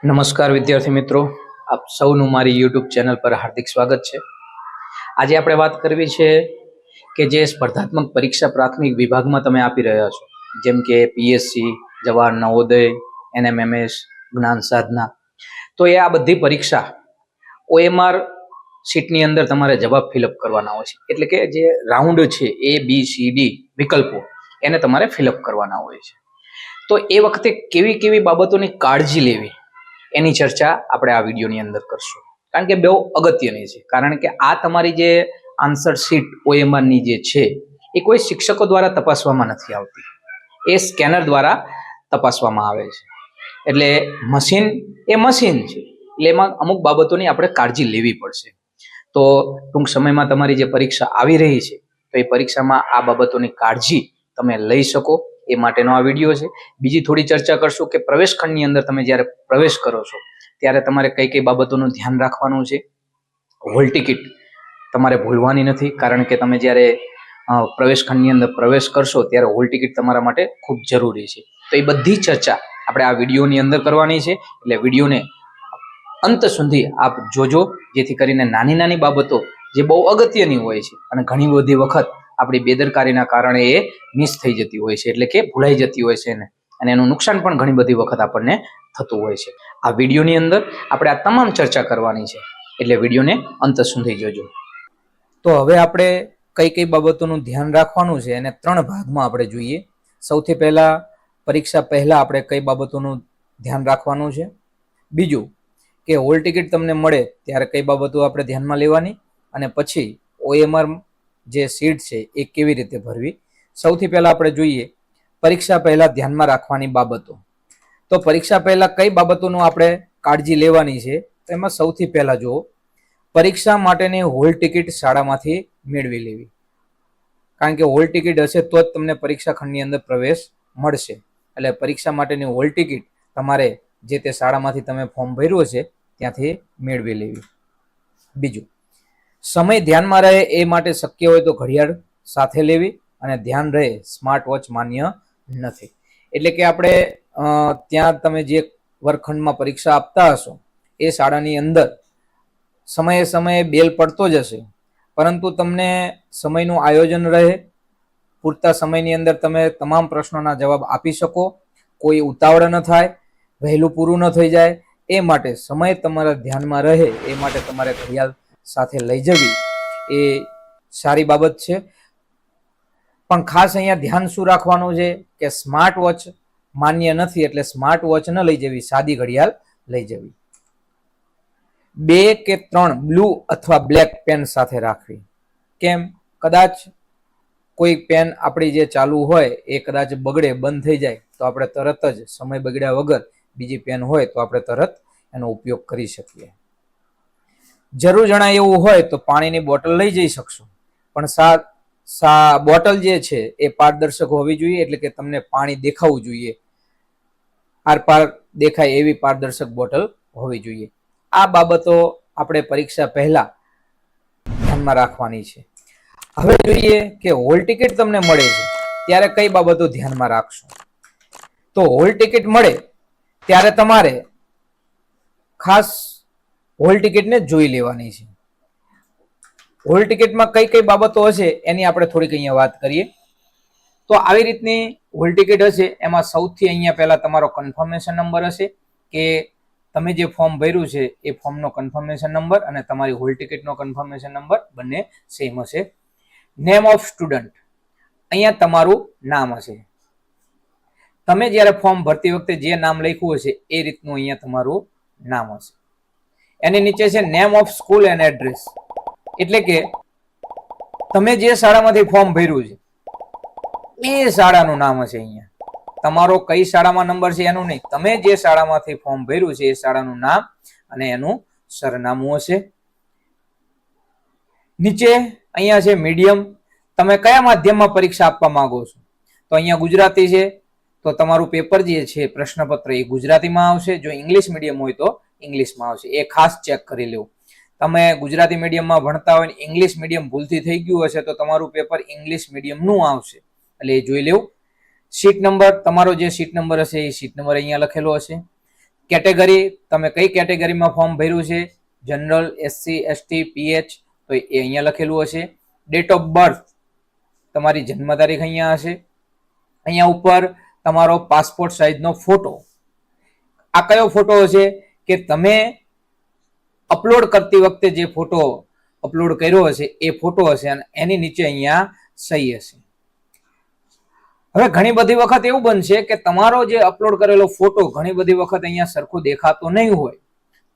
નમસ્કાર વિદ્યાર્થી મિત્રો, આપ સૌનું મારી યુટ્યુબ ચેનલ પર હાર્દિક સ્વાગત છે. આજે આપણે વાત કરવી છે કે જે સ્પર્ધાત્મક પરીક્ષા પ્રાથમિક વિભાગમાં તમે આપી રહ્યા છો, જેમ કે પીએસસી, જવાહર નવોદય, એનએમએમએસ, જ્ઞાન સાધના, તો એ આ બધી પરીક્ષા ઓએમઆર શીટની અંદર તમારે જવાબ ફિલઅપ કરવાના હોય છે. એટલે કે જે રાઉન્ડ છે ABCD વિકલ્પો એને તમારે ફિલઅપ કરવાના હોય છે. તો એ વખતે કેવી કેવી બાબતોની કાળજી લેવી એની ચર્ચા આપણે આ વિડીયોની અંદર કરશું, કારણ કે બહુ અગત્યની છે. કારણ કે આ તમારી જે આન્સર શીટ ઓએમઆરની જે છે એ કોઈ શિક્ષકો દ્વારા તપાસવામાં નથી આવતી, એ સ્કેનર દ્વારા તપાસવામાં આવે છે. એટલે મશીન એ મશીન છે, એટલે એમાં અમુક બાબતોની આપણે કાળજી લેવી પડશે. તો ટૂંક સમયમાં તમારી જે પરીક્ષા આવી રહી છે તો એ પરીક્ષામાં આ બાબતોની કાળજી તમે લઈ શકો એ માટેનો આ વિડીયો છે. બીજી થોડી ચર્ચા કરશું કે પ્રવેશ ખંડની અંદર તમે જ્યારે પ્રવેશ કરો છો ત્યારે તમારે કઈ કઈ બાબતોનું ધ્યાન રાખવાનું છે. હોલ ટિકિટ તમારે ભૂલવાની નથી, કારણ કે તમે જ્યારે પ્રવેશ ખંડની અંદર પ્રવેશ કરશો ત્યારે હોલ ટિકિટ તમારા માટે ખૂબ જરૂરી છે. તો એ બધી ચર્ચા આપણે આ વિડીયોની અંદર કરવાની છે, એટલે વિડીયોને અંત સુધી આપ જોજો, જેથી કરીને નાની નાની બાબતો જે બહુ અગત્યની હોય છે અને ઘણી બધી વખત આપણી બેદરકારીના કારણે એ મિસ થઈ જતી હોય છે, એટલે કે ભૂલાઈ જતી હોય છે અને એનું નુકસાન પણ ઘણી બધી વખત આપણને થતું હોય છે. આ વિડીયોની અંદર આપણે આ તમામ ચર્ચા કરવાની છે, એટલે વિડીયોને અંત સુધી જોજો. તો હવે આપણે કઈ કઈ બાબતોનું ધ્યાન રાખવાનું છે અને 3 ભાગમાં આપણે જોઈએ. સૌથી પહેલા પરીક્ષા પહેલા આપણે કઈ બાબતોનું ધ્યાન રાખવાનું છે. બીજું કે હોલ ટિકિટ તમને મળે ત્યારે કઈ બાબતો આપણે ધ્યાનમાં લેવાની, અને પછી ઓએમઆર જે સીટ છે એ કેવી રીતે ભરવી. સૌથી પહેલા આપણે જોઈએ પરીક્ષા પહેલા ધ્યાનમાં રાખવાની બાબતો. તો પરીક્ષા પહેલા કઈ બાબતોનું આપણે કાળજી લેવાની છે, એમાં સૌથી પહેલા જુઓ, પરીક્ષા માટેની હોલ ટિકિટ શાળામાંથી મેળવી લેવી. કારણ કે હોલ ટિકિટ હશે તો જ તમને પરીક્ષા ખંડની અંદર પ્રવેશ મળશે. એટલે પરીક્ષા માટેની હોલ ટિકિટ તમારે જે તે શાળામાંથી તમે ફોર્મ ભર્યું છે ત્યાંથી મેળવી લેવી. બીજું, સમય ધ્યાનમાં રહે એ માટે શક્ય હોય તો ઘડિયાળ સાથે લેવી, અને ધ્યાન રહે સ્માર્ટ વોચ માન્ય નથી. એટલે કે આપણે ત્યાં તમે જે વર્ગખંડમાં પરીક્ષા આપતા હશો એ શાળાની અંદર સમયે સમયે બેલ પડતો જ હશે, પરંતુ તમને સમયનું આયોજન રહે, પૂરતા સમયની અંદર તમે તમામ પ્રશ્નોના જવાબ આપી શકો, કોઈ ઉતાવળ ન થાય, વહેલું પૂરું ન થઈ જાય, એ માટે સમય તમારા ધ્યાનમાં રહે એ માટે તમારે ઘડિયાળ સાથે લઈ જવી એ સારી બાબત છે. પણ ખાસ અહીંયા ધ્યાન શું રાખવાનું છે કે સ્માર્ટ વોચ માન્ય નથી, એટલે સ્માર્ટ વોચ ન લઈ જવી, સાદી ઘડિયાળ લઈ જવી. 2 કે 3 બ્લુ અથવા બ્લેક પેન સાથે રાખવી. કેમ? કદાચ કોઈ પેન આપણી જે ચાલુ હોય એ કદાચ બગડે, બંધ થઈ જાય, તો આપણે તરત જ સમય બગડ્યા વગર બીજી પેન હોય તો આપણે તરત એનો ઉપયોગ કરી શકીએ. જરૂર જણાય એવું હોય તો પાણીની બોટલ લઈ જઈ શકશો, પણ બોટલ જે છે એ પારદર્શક હોવી જોઈએ, એટલે કે તમને પાણી દેખાવું જોઈએ, આરપાર દેખાય એવી પારદર્શક બોટલ હોવી જોઈએ. આ બાબતો આપણે પરીક્ષા પહેલા ધ્યાનમાં રાખવાની છે. હવે જોઈએ કે હોલ ટિકિટ તમને મળે છે ત્યારે કઈ બાબતો ધ્યાનમાં રાખશો. તો હોલ ટિકિટ મળે ત્યારે તમારે ખાસ હોલ ટિકિટને જોઈ લેવાની છે. હોલ ટિકિટમાં કઈ કઈ બાબતો હશે એની આપણે થોડીક અહીંયા વાત કરીએ. તો આવી રીતની હોલ ટિકિટ હશે, એમાં સૌથી અહીંયા પહેલા તમારો કન્ફર્મેશન નંબર હશે, કે તમે જે ફોર્મ ભર્યું છે એ ફોર્મનો કન્ફર્મેશન નંબર અને તમારી હોલ ટિકિટનો કન્ફર્મેશન નંબર બંને સેમ હશે. નેમ ઓફ સ્ટુડન્ટ, અહીંયા તમારું નામ હશે. તમે જ્યારે ફોર્મ ભરતી વખતે જે નામ લખ્યું હશે એ રીતનું અહીંયા તમારું નામ હશે. એની નીચે છે name of school and address, એટલે કે તમે જે શાળામાંથી ફોર્મ ભર્યું છે એ શાળાનું નામ હશે. અહીંયા તમારો કઈ શાળામાં નંબર છે એનું નહીં, તમે જે શાળામાંથી ફોર્મ ભર્યું છે એ શાળાનું નામ અને એનું સરનામું હશે. નીચે અહીંયા છે મીડિયમ, તમે કયા માધ્યમમાં પરીક્ષા આપવા માંગો છો. તો અહીંયા ગુજરાતી છે તો તમારું પેપર જે છે પ્રશ્નપત્ર એ ગુજરાતીમાં આવશે. જો ઇંગ્લિશ મીડિયમ હોય તો ઇંગ્લિશમાં આવશે. એ ખાસ ચેક કરી લેવું. તમે ગુજરાતી મીડિયમમાં ભણતા હોય ને ઇંગ્લિશ મીડિયમ ભૂલથી થઈ ગયું હશે તો તમારું પેપર ઇંગ્લિશ મીડિયમનું આવશે, એટલે એ જોઈ લેવું. સીટ નંબર, તમારો જે સીટ નંબર હશે એ સીટ નંબર અહીંયા લખેલો હશે. કેટેગરી, તમે કઈ કેટેગરીમાં ફોર્મ ભર્યું છે, જનરલ, SC, ST, PH, તો એ અહીંયા લખેલું હશે. ડેટ ઓફ બર્થ, તમારી જન્મ તારીખ અહીંયા હશે. અહીંયા ઉપર તમારો પાસપોર્ટ સાઇઝનો ફોટો. આ કયો ફોટો હશે કે તમે અપલોડ કરતી વખતે જે ફોટો અપલોડ કર્યો હશે એ ફોટો હશે અને એની નીચે અહીંયા સહી હશે. હવે ઘણી બધી વખત એવું બનશે કે તમારો જે અપલોડ કરેલો ફોટો ઘણી બધી વખત અહીંયા સરખો દેખાતો નહીં હોય,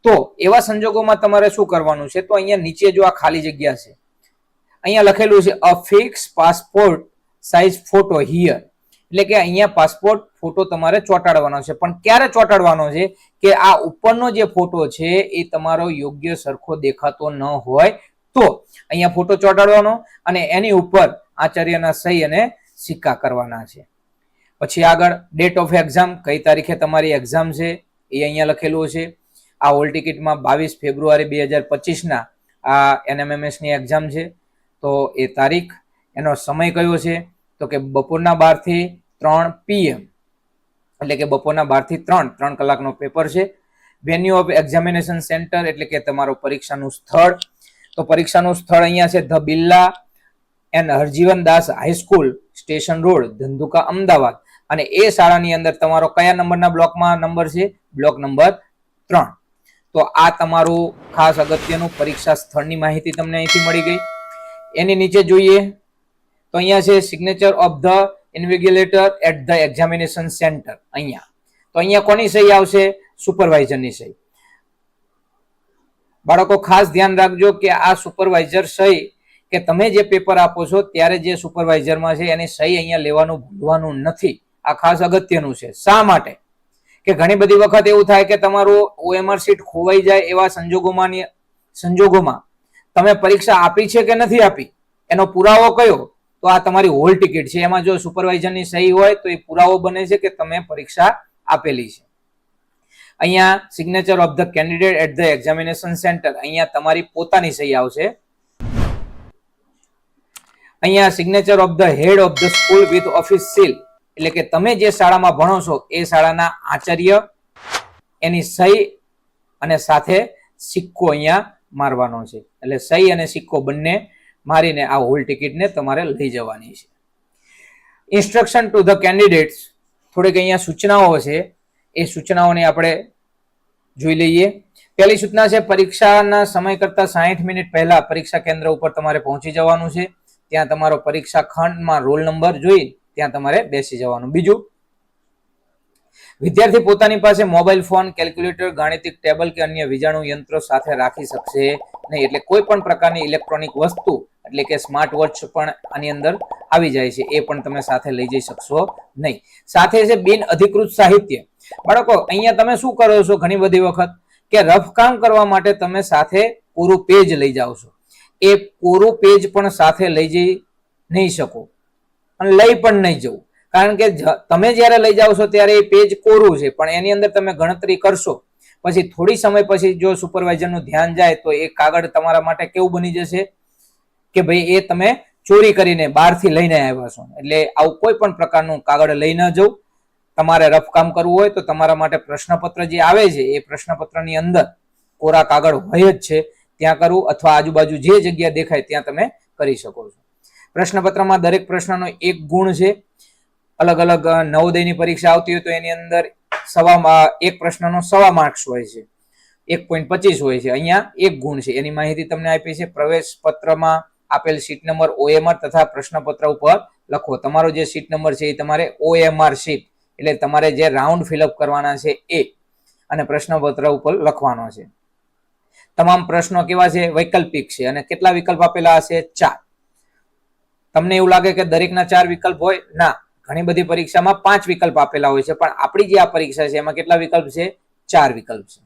તો એવા સંજોગોમાં તમારે શું કરવાનું છે, તો અહીંયા નીચે જો આ ખાલી જગ્યા છે, અહીંયા લખેલું છે a fix passport size photo here, એટલે કે અહીંયા પાસપોર્ટ ફોટો તમારે ચોંટાડવાનો છે. પણ ક્યારે ચોંટાડવાનો છે કે આ ઉપરનો જે ફોટો છે એ તમારો યોગ્ય સરખો દેખાતો ન હોય તો અહીંયા ફોટો ચોંટાડવાનો અને એની ઉપર આચાર્યના સહી અને સિક્કા કરવાના છે. પછી આગળ ડેટ ઓફ એક્ઝામ, કઈ તારીખે તમારી એક્ઝામ છે એ અહીંયા લખેલું છે. આ હોલ ટિકિટમાં 22 ફેબ્રુઆરી 2025 આ NMMS ની એક્ઝામ છે, તો એ તારીખ, એનો સમય કયો છે તો કે બપોરના 12 થી 3 PM, એટલે કે બપોરના 12 થી 3 કલાકનો પેપર છે. વેન્યુ ઓફ એક્ઝામિનેશન સેન્ટર, એટલે કે તમારો પરીક્ષાનું સ્થળ, તો પરીક્ષાનું સ્થળ અહીંયા છે the Birla and Harjivan Das high school, station road, Dhandhuka, Ahmedabad. અને એ શાળાની અંદર તમારો કયા નંબરના બ્લોકમાં નંબર છે, બ્લોક નંબર 3. તો આ તમારું ખાસ અગત્યનું પરીક્ષા સ્થળની માહિતી તમને અહીંથી મળી ગઈ. એની નીચે જોઈએ તો અહીંયા છે signature of the invigilator at the examination centre. અહીંયા તો અહીંયા કોની સહી આવશે, સુપરવાઇઝરની સહી. બાળકો ખાસ ધ્યાન રાખજો કે આ સુપરવાઇઝર સહી કે તમે જે પેપર આપો છો ત્યારે જે સુપરવાઇઝરમાં છે એની સહી અહીંયા લેવાનું ભૂલવાનું નથી. આ ખાસ અગત્યનું છે. શા માટે કે ઘણી બધી વખત એવું થાય કે તમારું OMR શીટ ખોવાઈ જાય એવા સંજોગોમાં તમે પરીક્ષા આપી છે કે નથી આપી એનો પુરાવો કયો, તો આ તમારી હોલ ટિકિટ છે. એમાં જો સુપરવાઇઝરની સહી હોય તો એ પુરાવો બને છે કે તમે પરીક્ષા આપેલી છે. અહીંયા signature of the candidate at the examination centre, અહીંયા તમારી પોતાની સહી આવશે. અહીંયા signature of the head of the school with office seal, એટલે કે તમે જે શાળામાં ભણો છો એ શાળાના આચાર્ય, એની સહી અને સાથે સિક્કો અહીંયા મારવાનો છે. એટલે સહી અને સિક્કો બંને મારીને આ હોલ ટિકિટને તમારે લઈ જવાની છે. ઇન્સ્ટ્રક્શન ટુ ધ કેન્ડિડેટ્સ, થોડીક અહીંયા સૂચનાઓ છે, એ સૂચનાઓને આપણે જોઈ લઈએ. પહેલી સૂચના છે પરીક્ષાના સમય કરતા 60 મિનિટ પહેલા પરીક્ષા કેન્દ્ર ઉપર તમારે પહોંચી જવાનું છે. ત્યાં તમારો પરીક્ષા ખંડમાં રોલ નંબર જોઈ ત્યાં તમારે બેસી જવાનું. બીજું, વિદ્યાર્થી પોતાની પાસે મોબાઈલ ફોન, કેલ્ક્યુલેટર, ગાણિતિક ટેબલ કે અન્ય વીજાણુ યંત્રો સાથે રાખી શકશે નહીં. એટલે કોઈ પણ પ્રકારની ઇલેક્ટ્રોનિક વસ્તુ, એટલે કે સ્માર્ટ વોચ પણ આની અંદર આવી જાય છે, એ પણ તમે સાથે લઈ જઈ શકશો નહીં. સાથે છે બિન અધિકૃત સાહિત્ય. બાળકો અહીંયા તમે શું કરો છો, ઘણી બધી વખત કે રફ કામ કરવા માટે તમે સાથે કોરું પેજ લઈ જાઓ છો. એ કોરું પેજ પણ સાથે લઈ જઈ નહીં શકો અને લઈ પણ નહીં જવું, કારણ કે તમે જ્યારે લઈ જાઓ છો ત્યારે એ પેજ કોરું છે, પણ એની અંદર તમે ગણતરી કરશો પછી થોડી સમય પછી જો સુપરવાઇઝરનું ધ્યાન જાય તો એ કાગળ તમારા માટે કેવું બની જશે કે ભાઈ એ તમે ચોરી કરીને બહારથી લઈને આવ્યા છો. એટલે આવું કોઈ પણ પ્રકારનું કાગળ લઈ ન જવું. તમારે રફ કામ કરવું હોય તો તમારા માટે પ્રશ્નપત્ર જે આવે છે એ પ્રશ્નપત્રની અંદર કોરા કાગળ હોય જ છે, ત્યાં કરવું, અથવા આજુબાજુ જે જગ્યા દેખાય ત્યાં તમે કરી શકો છો. પ્રશ્નપત્રમાં દરેક પ્રશ્નનો 1 ગુણ છે. અલગ અલગ નવોદયની પરીક્ષા આવતી હોય તો એની અંદર એક પ્રશ્નનો 1.25 માર્ક્સ હોય છે, 1.25 હોય છે. અહીંયા 1 ગુણ છે, એની માહિતી તમને આપી છે. પ્રવેશ પત્રમાં આપેલ સીટ નંબર, OMR તથા પ્રશ્નપત્ર ઉપર લખો. તમારો જે સીટ નંબર છે એ તમારે OMR સીટ, એટલે તમારે જે રાઉન્ડ ફિલઅપ કરવાના છે એ, અને પ્રશ્નપત્ર ઉપર લખવાનો છે. તમામ પ્રશ્નો કેવા છે, વૈકલ્પિક છે. અને કેટલા વિકલ્પ આપેલા હશે, 4. તમને એવું લાગે કે દરેકના 4 વિકલ્પ હોય, ના, ઘણી બધી પરીક્ષામાં 5 વિકલ્પ આપેલા હોય છે, પણ આપણી જે આ પરીક્ષા છે એમાં કેટલા વિકલ્પ છે, 4 વિકલ્પ છે.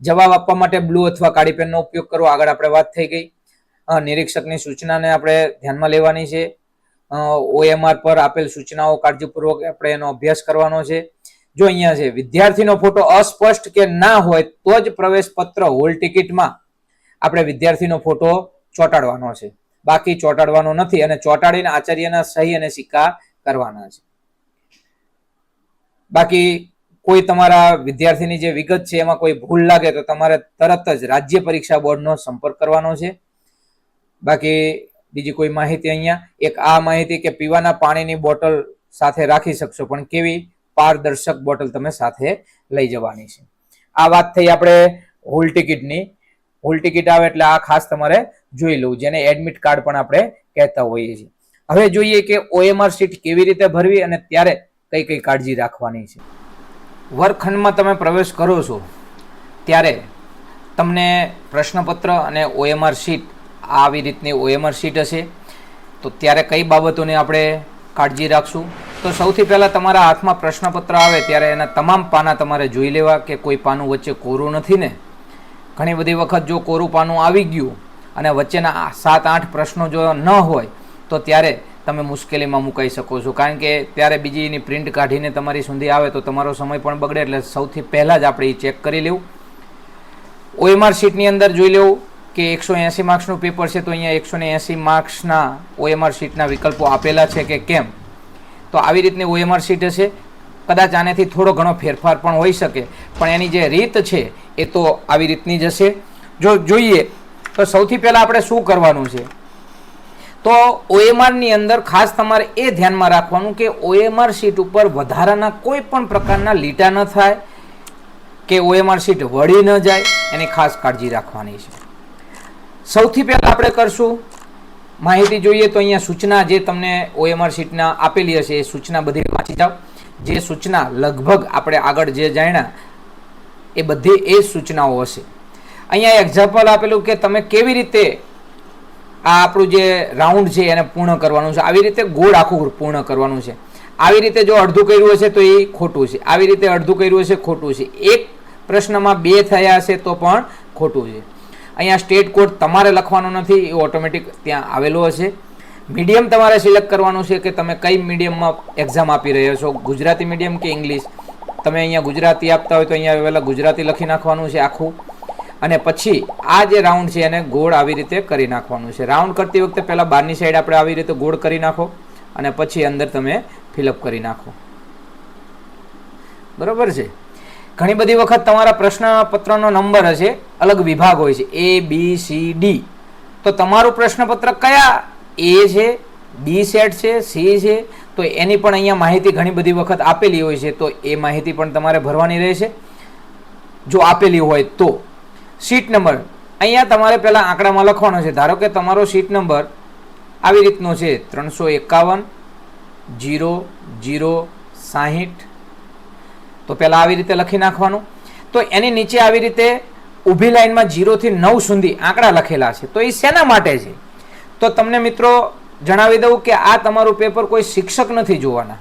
જવાબ આપવા માટે બ્લુ અથવા કાળી પેનનો ઉપયોગ કરવો, આગળ આપણે વાત થઈ ગઈ. નિરીક્ષકની સૂચનાને આપણે ધ્યાનમાં લેવાની છે. OMR પર આપેલ સૂચનાઓ કાળજીપૂર્વક આપણે એનો અભ્યાસ કરવાનો છે. જો અહીંયા છે વિદ્યાર્થીનો ફોટો અસ્પષ્ટ કે ના હોય તો જ પ્રવેશ પત્ર હોલ ટિકિટમાં આપણે વિદ્યાર્થીનો ફોટો ચોંટાડવાનો છે, બાકી ચોંટાડવાનો નથી. અને ચોંટાડીને આચાર્યના સહી અને સિક્કા કરવાના છે. બાકી કોઈ તમારા વિદ્યાર્થીની જે વિગત છે એમાં કોઈ ભૂલ લાગે તો તમારે તરત જ રાજ્ય પરીક્ષા બોર્ડનો સંપર્ક કરવાનો છે. બાકી બીજી કોઈ માહિતી અહીંયા એક આ માહિતી કે પીવાના પાણીની બોટલ સાથે રાખી શકશો, પણ કેવી? પારદર્શક બોટલ તમે સાથે લઈ જવાની છે. આ વાત થઈ આપણે હોલ ટિકિટની. હોલ ટિકિટ આવે એટલે આ ખાસ તમારે જોઈ લેવું, જેને એડમિટ કાર્ડ પણ આપણે કહેતા હોઈએ છીએ. હવે જોઈએ કે OMR શીટ કેવી રીતે ભરવી અને ત્યારે કઈ કઈ કાળજી રાખવાની છે. વર્ગખંડમાં તમે પ્રવેશ કરો છો ત્યારે તમને પ્રશ્નપત્ર અને OMR શીટ આવી રીતની OMR શીટ હશે. તો ત્યારે કઈ બાબતોને આપણે કાળજી રાખશું? તો સૌથી પહેલાં તમારા હાથમાં પ્રશ્નપત્ર આવે ત્યારે એના તમામ પાના તમારે જોઈ લેવા કે કોઈ પાનું વચ્ચે કોરું નથી ને. ઘણી બધી વખત જો કોરું પાનું આવી ગયું અને વચ્ચેના 7-8 પ્રશ્નો જો ન હોય તો ત્યારે તમે મુશ્કેલીમાં મુકાઈ શકો છો, કારણ કે ત્યારે બીજીની પ્રિન્ટ કાઢીને તમારી સુધી આવે તો તમારો સમય પણ બગડે. એટલે સૌથી પહેલાં જ આપણે એ ચેક કરી લેવું. OMR શીટની અંદર જોઈ લેવું કે 180 માર્ક્સનું પેપર છે તો અહીંયા 180 માર્ક્સના OMR શીટના વિકલ્પો આપેલા છે કે કેમ. તો આવી રીતની OMR શીટ હશે. કદાચ આનેથી થોડો ઘણો ફેરફાર પણ હોઈ શકે, પણ એની જે રીત છે એ તો આવી રીતની જ હશે. જો જોઈએ તો સૌથી પહેલાં આપણે શું કરવાનું છે, તો OMR ની અંદર ખાસ તમારે એ ધ્યાનમાં રાખવાનું કે OMR શીટ ઉપર વધારાના કોઈ પણ પ્રકારના લીટા ન થાય કે OMR શીટ વળી ન જાય, એની ખાસ કાળજી રાખવાની છે. સૌથી પહેલાં આપણે કરશું માહિતી જોઈએ તો અહીંયા સૂચના જે તમને OMR શીટના આપેલી હશે એ સૂચના બધી વાંચી જાઓ. જે સૂચના લગભગ આપણે આગળ જે જાણ્યા એ બધી એ સૂચનાઓ હશે. અહીંયા એક્ઝામ્પલ આપેલું કે તમે કેવી રીતે આ આપણું જે રાઉન્ડ છે એને પૂર્ણ કરવાનું છે. આવી રીતે ગોળ આખું પૂર્ણ કરવાનું છે. આવી રીતે જો અડધું કર્યું હશે તો એ ખોટું છે, આવી રીતે અડધું કર્યું હશે ખોટું છે, એક પ્રશ્નમાં 2 થયા હશે તો પણ ખોટું છે. અહીંયા સ્ટેટ કોડ તમારે લખવાનો નથી, એ ઓટોમેટિક ત્યાં આવેલો હશે. મીડિયમ તમારે સિલેક્ટ કરવાનું છે કે તમે કઈ મીડિયમમાં એક્ઝામ આપી રહ્યા છો, ગુજરાતી મીડિયમ કે ઇંગ્લિશ. તમે અહીંયા ગુજરાતી આપતા હોય તો અહીંયા પહેલાં ગુજરાતી લખી નાખવાનું છે આખું, અને પછી આ જે રાઉન્ડ છે એને ગોળ આવી રીતે કરી નાખવાનું છે. રાઉન્ડ કરતી વખતે પહેલાં બહારની સાઈડ આપણે આવી રીતે ગોળ કરી નાખો અને પછી અંદર તમે ફિલઅપ કરી નાખો. બરોબર છે. ઘણી બધી વખત તમારા પ્રશ્નપત્રનો નંબર હશે, અલગ વિભાગ હોય છે A B C D. તો તમારું પ્રશ્નપત્ર કયા A છે, B સેટ છે, C છે, તો એની પણ અહીંયા માહિતી ઘણી બધી વખત આપેલી હોય છે. તો એ માહિતી પણ તમારે ભરવાની રહેશે જો આપેલી હોય તો. સીટ નંબર અહીંયા તમારે પહેલાં આંકડામાં લખવાનો છે. ધારો કે તમારો સીટ નંબર આવી રીતનો છે 351 0 0 60, તો પહેલાં આવી રીતે લખી નાખવાનું. તો એની નીચે આવી રીતે ઊભી લાઈનમાં 0 થી 9 સુધી આંકડા લખેલા છે. તો એ શેના માટે છે? તો તમને મિત્રો જણાવી દઉં કે આ તમારું પેપર કોઈ શિક્ષક નથી જોવાના.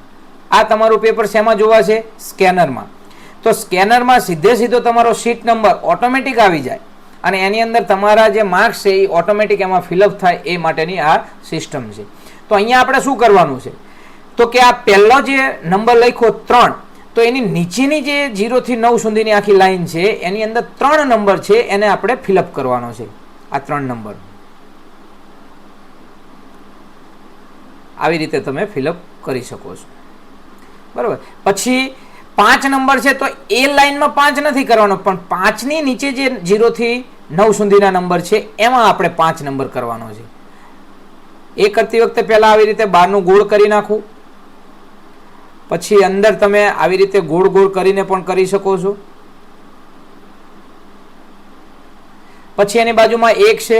આ તમારું પેપર શેમાં જોવા છે? સ્કેનરમાં. તો સ્કેનરમાં સીધો તમારો સીટ નંબર ઓટોમેટિક આવી જાય અને એની અંદર તમારા જે માર્ક્સ છે એ ઓટોમેટિક એમાં ફિલઅપ થાય, એ માટેની આ સિસ્ટમ છે. તો અહીંયા આપણે શું કરવાનું છે, તો કે આ પહેલો જે નંબર લખ્યો 3, તો એની નીચેની જે 0 થી 9 સુધીની આખી લાઈન છે એની અંદર 3 નંબર છે, એને આપણે ફિલઅપ કરવાનો છે. આ 3 નંબર આવી રીતે તમે ફિલઅપ કરી શકો છો. બરાબર. પછી 5 નંબર છે તો એ લાઈનમાં 5 નથી કરવાનો, પણ 5ની નીચે જે 0 થી 9 સુધીના નંબર છે એમાં આપણે 5 નંબર કરવાનો છે. એ કરતી વખતે પહેલા આવી રીતે બહારનું ગોળ કરી નાખવું, પછી અંદર તમે આવી રીતે ગોળ ગોળ કરીને પણ કરી શકો છો. પછી એની બાજુમાં 1 છે,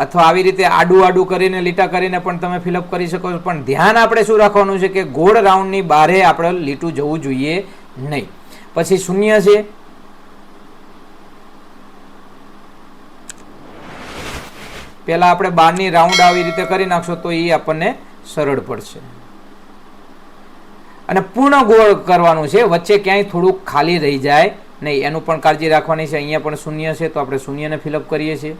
અથવા આવી રીતે આડું આડું કરીને લીટા કરીને પણ તમે ફિલઅપ કરી શકો છો. પણ ધ્યાન આપણે શું રાખવાનું છે કે ગોળ રાઉન્ડની બહારે આપણે લીટું જવું જોઈએ નહીં. પછી 0 છે, પહેલા આપણે બહારની રાઉન્ડ આવી રીતે કરી નાખશો તો એ આપણને સરળ પડશે. અને પૂર્ણ ગોળ કરવાનું છે, વચ્ચે ક્યાંય થોડુંક ખાલી રહી જાય નહીં, એનું પણ કાળજી રાખવાની છે. અહીંયા પણ 0 છે તો આપણે 0 ને ફિલઅપ કરીએ છીએ.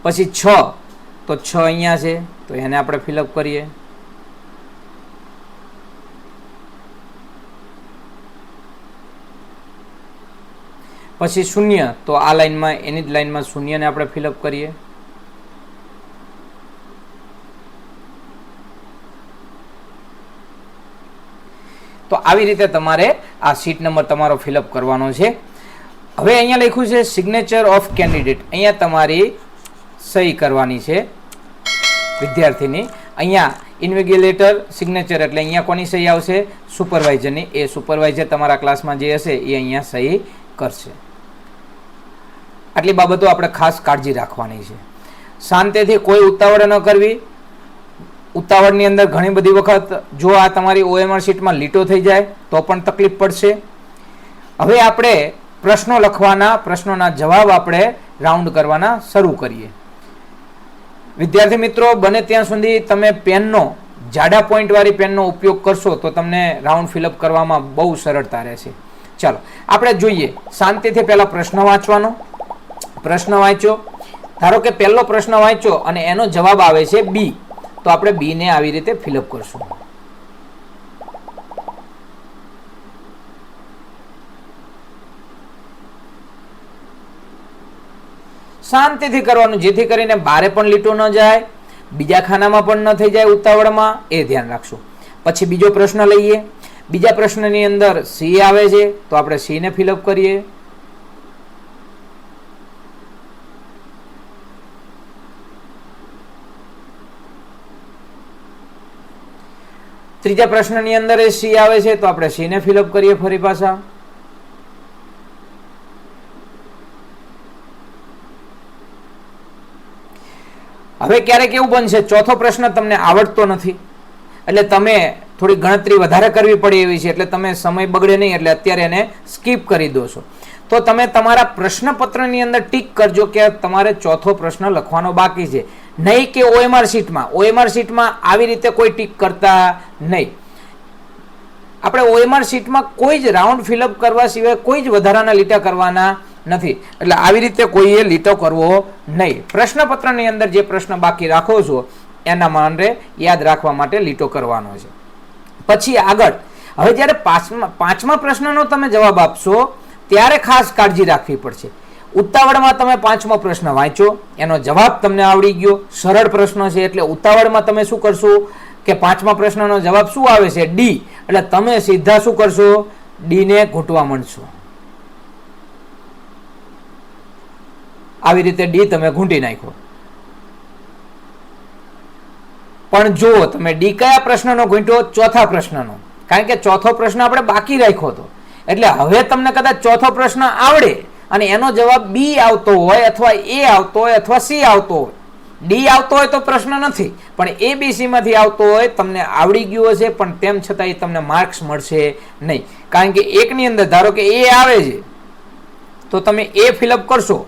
પછી 6, તો 6 અહીંયા છે તો એને આપણે ફિલઅપ કરીએ. પછી 0, તો આ લાઈનમાં એની જ લાઈનમાં 0 ને આપણે ફિલઅપ કરીએ. તો આવી રીતે તમારે આ સીટ નંબર તમારો ફિલઅપ કરવાનો છે. હવે અહીંયા લખ્યું છે સિગ્નેચર ઓફ કેન્ડિડેટ. અહીંયા તમારી સહી કરવાની છે વિદ્યાર્થીની. અહીંયા ઇન્વિગિલેટર સિગ્નેચર એટલે અહીંયા કોની સહી આવશે? સુપરવાઇઝરની. એ સુપરવાઇઝર તમારા ક્લાસમાં જે હશે એ અહીંયા સહી કરશે. આટલી બાબતો આપણે ખાસ કાળજી રાખવાની છે. શાંતિથી કોઈ ઉતાવળ ન કરવી. ઉતાવળની અંદર ઘણી બધી વખત જો આ તમારી OMR શીટમાં લીટો થઈ જાય તો પણ તકલીફ પડશે. હવે આપણે પ્રશ્નો લખવાના, પ્રશ્નોના જવાબ આપણે રાઉન્ડ કરવાના શરૂ કરીએ. વિદ્યાર્થી મિત્રો, બને ત્યાં સુધી તમે પેનનો, જાડા પોઈન્ટ વાળી પેનનો ઉપયોગ કરશો તો તમને રાઉન્ડ ફિલઅપ કરવામાં બહુ સરળતા રહેશે. ચાલો આપણે જોઈએ. શાંતિથી પહેલા પ્રશ્ન વાંચવાનો. પ્રશ્ન વાંચ્યો, ધારો કે પહેલો પ્રશ્ન વાંચ્યો અને એનો જવાબ આવે છે બી, તો આપણે બી ને આવી રીતે ફિલઅપ કરશું. શાંતિથી કરવાનું, જેથી કરીને બારે પણ લીટો ન જાય, બીજા ખાનામાં પણ ન થઈ જાય ઉતાવળમાં, એ ધ્યાન રાખશું. પછી બીજો પ્રશ્ન લઈએ. બીજા પ્રશ્નની અંદર સી આવે છે તો આપણે સી ને ફિલઅપ કરીએ. ત્રીજા પ્રશ્નની અંદર સી આવે છે તો આપણે સી ને ફિલઅપ કરીએ ફરી પાછા. હવે ક્યારેક એવું બનશે ચોથો પ્રશ્ન તમને આવડતો નથી એટલે તમે થોડી ગણતરી વધારે કરવી પડે એવી છે, એટલે તમે સમય બગડે નહીં એટલે અત્યારે એને સ્કીપ કરી દો છો. તો તમે તમારા પ્રશ્નપત્રની અંદર ટીક કરજો કે તમારે ચોથો પ્રશ્ન લખવાનો બાકી છે. નહીં કે OMR શીટમાં આવી રીતે કોઈ ટીક કરતા નહીં. આપણે OMR શીટમાં કોઈ જ રાઉન્ડ ફિલઅપ કરવા સિવાય કોઈ જ વધારાના લીટા કરવાના નથી. એટલે આવી રીતે કોઈએ લીટો કરવો નહીં. પ્રશ્નપત્રની અંદર જે પ્રશ્ન બાકી રાખો છો એના માટે યાદ રાખવા માટે લીટો કરવાનો છે. પછી આગળ હવે જ્યારે પાંચમા પ્રશ્નનો તમે જવાબ આપશો ત્યારે ખાસ કાળજી રાખવી પડશે. ઉતાવળમાં તમે પાંચમો પ્રશ્ન વાંચો, એનો જવાબ તમને આવડી ગયો, સરળ પ્રશ્ન છે એટલે ઉતાવળમાં તમે શું કરશો કે પાંચમા પ્રશ્નનો જવાબ શું આવે છે? ડી. એટલે તમે સીધા શું કરશો? ડી ને ઘૂંટવા માંડશો. આવી રીતે ડી તમે ઘૂંટી નાખો. પણ જો તમે ડી કયા પ્રશ્નનો ઘૂંટ્યો? ચોથા પ્રશ્નનો. કારણ કે ચોથો પ્રશ્ન આપણે બાકી રાખ્યો હતો. એટલે હવે તમને કદાચ ચોથો પ્રશ્ન આવડે અને એનો જવાબ બી આવતો હોય અથવા એ આવતો હોય અથવા સી આવતો હોય. ડી આવતો હોય તો પ્રશ્ન નથી, પણ ABC માંથી આવતો હોય, તમને આવડી ગયું હશે પણ તેમ છતાં તમને માર્ક્સ મળશે નહીં. કારણ કે એકની અંદર ધારો કે એ આવે છે તો તમે એ ફિલઅપ કરશો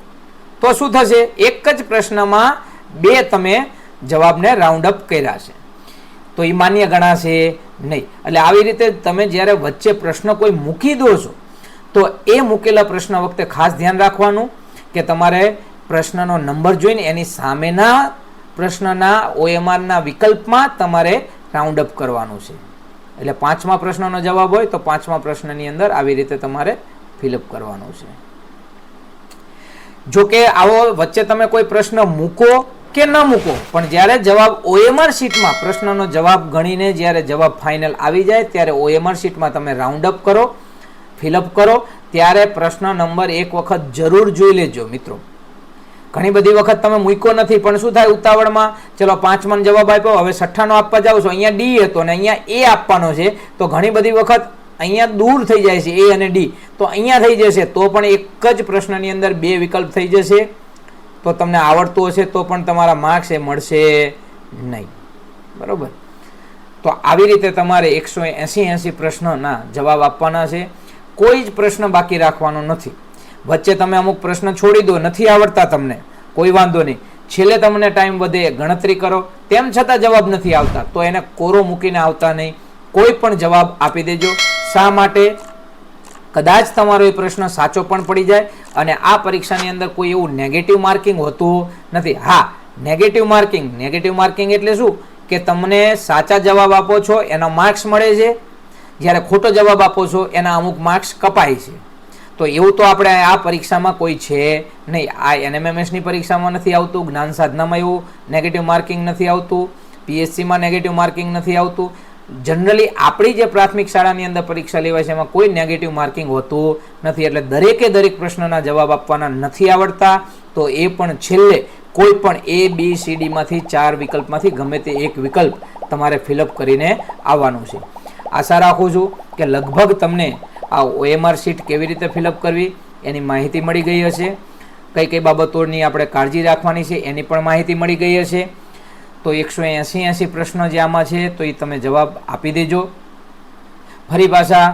તો શું થશે? એક જ પ્રશ્નમાં બે તમે જવાબને રાઉન્ડ અપ કર્યા છે તો એ માન્ય ગણાશે નહીં. એટલે આવી રીતે તમે જ્યારે વચ્ચે પ્રશ્ન કોઈ મૂકી દો છો તો એ મૂકેલા પ્રશ્ન વખતે ખાસ ધ્યાન રાખવાનું કે તમારે પ્રશ્નનો નંબર જોઈને એની સામેના પ્રશ્નના OMRના વિકલ્પમાં તમારે રાઉન્ડ અપ કરવાનું છે. એટલે પાંચમા પ્રશ્નનો જવાબ હોય તો પાંચમા પ્રશ્નની અંદર આવી રીતે તમારે ફિલઅપ કરવાનું છે. જો કે આવો વચ્ચે તમે કોઈ પ્રશ્ન મૂકો કે ન મૂકો, પણ જ્યારે જવાબ OMR શીટમાં પ્રશ્નનો જવાબ ગણીને જ્યારે જવાબ ફાઇનલ આવી જાય ત્યારે OMR શીટમાં તમે રાઉન્ડ અપ કરો, ફિલઅપ કરો, ત્યારે પ્રશ્ન નંબર એક વખત જરૂર જોઈ લેજો મિત્રો. ઘણી બધી વખત તમે મૂક્યો નથી પણ શું થાય ઉતાવળમાં ચલો પાંચમાનો જવાબ આપ્યો, હવે છઠ્ઠાનો આપવા જાવ છો, અહીંયા ડી હતો ને અહીંયા એ આપવાનો છે તો ઘણી બધી વખત અહીંયા દૂર થઈ જાય છે એ અને ડી, તો અહીંયા થઈ જશે તો પણ એક જ પ્રશ્નની અંદર બે વિકલ્પ થઈ જશે. તો તમને આવડતું હશે તો પણ તમારા માર્ક્સ એ મળશે નહીં. બરોબર? તો આવી રીતે તમારે 180 પ્રશ્નના જવાબ આપવાના છે. કોઈ જ પ્રશ્ન બાકી રાખવાનો નથી. વચ્ચે તમે અમુક પ્રશ્ન છોડી દો, નથી આવડતા તમને, કોઈ વાંધો નહીં, છેલ્લે તમને ટાઈમ વધે ગણતરી કરો તેમ છતાં જવાબ નથી આવતા તો એને કોરો મૂકીને આવતા નહીં, કોઈ પણ જવાબ આપી દેજો. શા માટે? કદાચ તમારો એ પ્રશ્ન સાચો પણ પડી જાય અને આ પરીક્ષાની અંદર કોઈ એવું નેગેટિવ માર્કિંગ હોતું નથી. હા, નેગેટિવ માર્કિંગ એટલે શું કે તમને સાચા જવાબ આપો છો એના માર્ક્સ મળે છે, જ્યારે ખોટો જવાબ આપો છો એના અમુક માર્ક્સ કપાય છે. તો એવું તો આપણે આ પરીક્ષામાં કોઈ છે નહીં. આ NMMSની પરીક્ષામાં નથી આવતું, જ્ઞાન સાધનામાં એવું નેગેટિવ માર્કિંગ નથી આવતું, PSCમાં નેગેટિવ માર્કિંગ નથી આવતું. જનરલી આપણી જે પ્રાથમિક શાળાની અંદર પરીક્ષા લેવાય છે એમાં કોઈ નેગેટિવ માર્કિંગ હોતું નથી. એટલે દરેકે દરેક પ્રશ્નના જવાબ આપવાના નથી આવડતા તો એ પણ છેલ્લે કોઈ પણ ABCD માંથી 4 વિકલ્પમાંથી ગમે તે એક વિકલ્પ તમારે ફિલઅપ કરીને આવવાનું છે. આશા રાખું છું કે લગભગ તમને આ OMR શીટ કેવી રીતે ફિલઅપ કરવી એની માહિતી મળી ગઈ હશે. કઈ કઈ બાબતોની આપણે કાળજી રાખવાની છે એની પણ માહિતી મળી ગઈ હશે. તો 180 પ્રશ્નો જે આમાં છે તો એ તમે જવાબ આપી દેજો. ફરી પાછા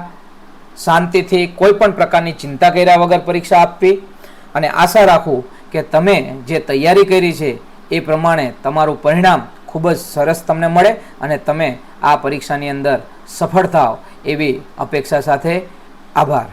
શાંતિથી કોઈ પણ પ્રકારની ચિંતા કર્યા વગર પરીક્ષા આપવી અને આશા રાખું કે તમે જે તૈયારી કરી છે એ પ્રમાણે તમારું પરિણામ ખૂબ જ સરસ તમને મળે અને તમે આ પરીક્ષાની અંદર સફળ થાઓ એવી અપેક્ષા સાથે આભાર.